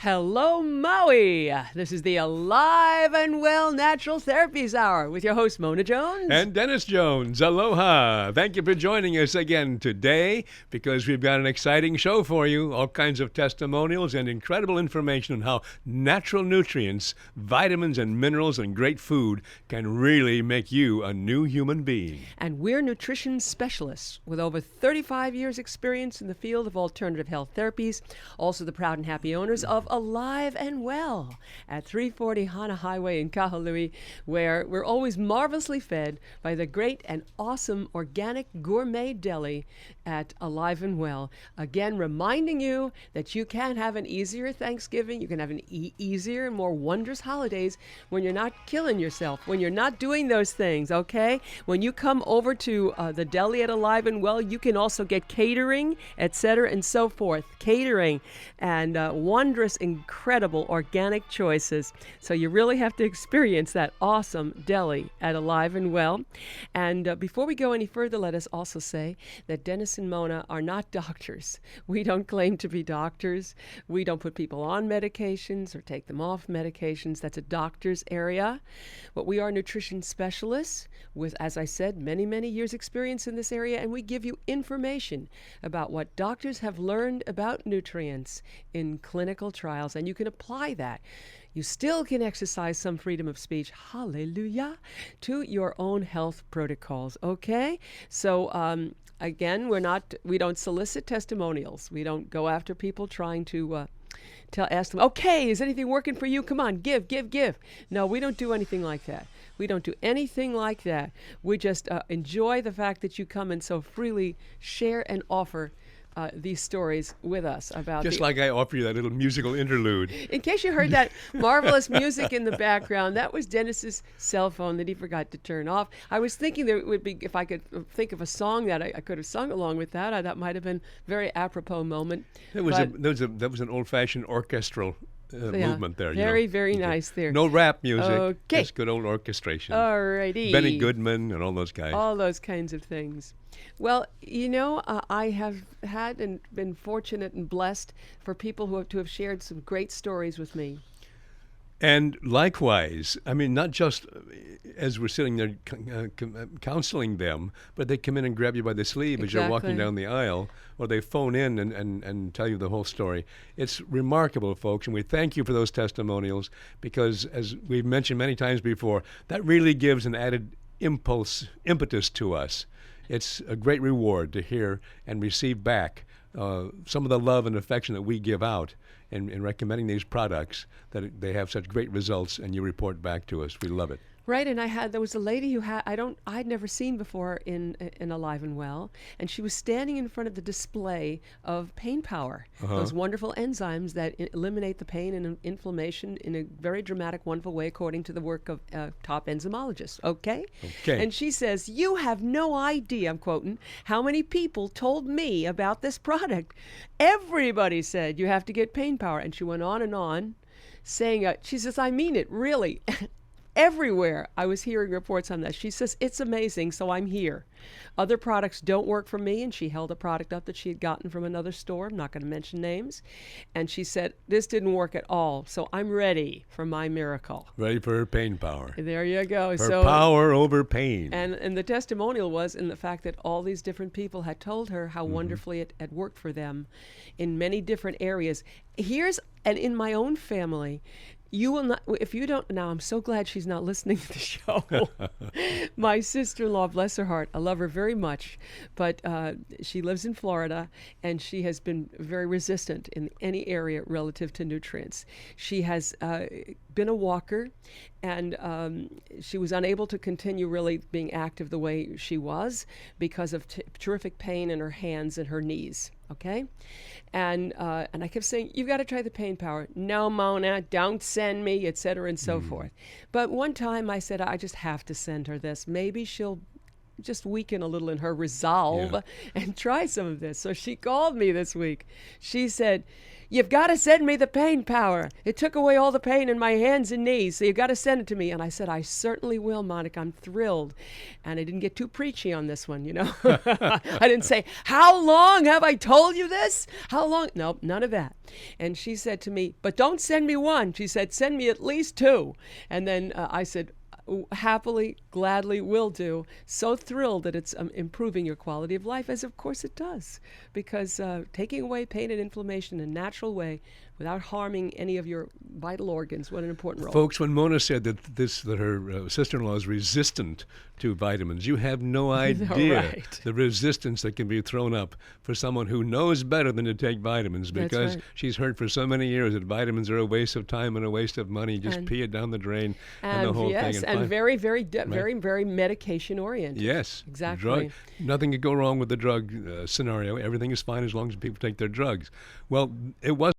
Hello, Maui. This is the Alive and Well Natural Therapies Hour with your host, Mona Jones. And Dennis Jones. Aloha. Thank you for joining us again today because we've got an exciting show for you. All kinds of testimonials and incredible information on how natural nutrients, vitamins and minerals and great food can really make you a new human being. And we're nutrition specialists with over 35 years experience in the field of alternative health therapies. Also the proud and happy owners of Alive and Well at 340 Hana Highway in Kahului, where we're always marvelously fed by the great and awesome organic gourmet deli at Alive and Well. Again, reminding you that you can have an easier Thanksgiving, you can have an easier and more wondrous holidays when you're not killing yourself, when you're not doing those things, okay? When you come over to the deli at Alive and Well, you can also get catering, etc., and so forth. Catering and wondrous, incredible organic choices. So you really have to experience that awesome deli at Alive and Well. And before we go any further, let us also say that Dennis and Mona are not doctors. We don't claim to be doctors. We don't put people on medications or take them off medications. That's a doctor's area. But we are nutrition specialists with, as I said, many, many years experience in this area, and we give you information about what doctors have learned about nutrients in clinical trials, and you can apply that. You still can exercise some freedom of speech, hallelujah, to your own health protocols, okay? So, again, we don't solicit testimonials. We don't go after people trying to ask them, okay, is anything working for you? Come on, give. No, we don't do anything like that. We don't do anything like that. We just enjoy the fact that you come and so freely share and offer these stories with us about Just like I offer you that little musical interlude. In case you heard that marvelous music in the background, that was Dennis's cell phone that he forgot to turn off. I was thinking there would be, if I could think of a song that I could have sung along with that, that might have been a very apropos moment. That was an old-fashioned orchestral movement there. Very nice there. No rap music. Okay. Just good old orchestration. All righty. Benny Goodman and all those guys. All those kinds of things. Well, I have had and been fortunate and blessed for people to have shared some great stories with me. And likewise, I mean, not just as we're sitting there counseling them, but they come in and grab you by the sleeve as you're walking down the aisle, or they phone in and tell you the whole story. It's remarkable, folks, and we thank you for those testimonials because, as we've mentioned many times before, that really gives an added impetus to us. It's a great reward to hear and receive back some of the love and affection that we give out in recommending these products, that they have such great results, and you report back to us. We love it. Right, and there was a lady who I'd never seen before in Alive and Well, and she was standing in front of the display of Pain Power, those wonderful enzymes that eliminate the pain and inflammation in a very dramatic, wonderful way, according to the work of top enzymologists. Okay. And she says, "You have no idea," I'm quoting, "how many people told me about this product. Everybody said you have to get Pain Power," and she went on, saying, she says, "I mean it, really." Everywhere I was hearing reports on that. She says, "It's amazing, so I'm here. Other products don't work for me," and she held a product up that she had gotten from another store. I'm not going to mention names. And she said, "This didn't work at all, so I'm ready for my miracle." Ready for her Pain Power. There you go. Her power over pain. And the testimonial was in the fact that all these different people had told her how wonderfully it had worked for them in many different areas. And in my own family, you will not, if you don't, now I'm so glad she's not listening to the show. My sister-in-law, bless her heart, I love her very much, but she lives in Florida, and she has been very resistant in any area relative to nutrients. She has been a walker, and she was unable to continue really being active the way she was because of terrific pain in her hands and her knees. Okay, and I kept saying, "You've got to try the Pain Power." "No, Mona, don't send me," etc., and so forth. But one time I said, "I just have to send her this. Maybe she'll just weaken a little in her resolve and try some of this. So she called me this week. She said, "You've got to send me the pain power. It took away all the pain in my hands and knees, so you've got to send it to me." And I said, "I certainly will, Monica. I'm thrilled." And I didn't get too preachy on this one, you know. I didn't say, "How long have I told you this? How long?" Nope, none of that. And she said to me, "But don't send me one." She said, "Send me at least two." And then I said, "Happily, gladly, will do." So thrilled that it's improving your quality of life, as of course it does, because taking away pain and inflammation in a natural way without harming any of your vital organs, what an important role. Folks, when Mona said that her sister-in-law is resistant to vitamins, you have no idea the resistance that can be thrown up for someone who knows better than to take vitamins, because she's heard for so many years that vitamins are a waste of time and a waste of money. Just pee it down the drain and the whole thing. And very, very medication-oriented. Yes. Exactly. Nothing could go wrong with the drug scenario. Everything is fine as long as people take their drugs. Well, it wasn't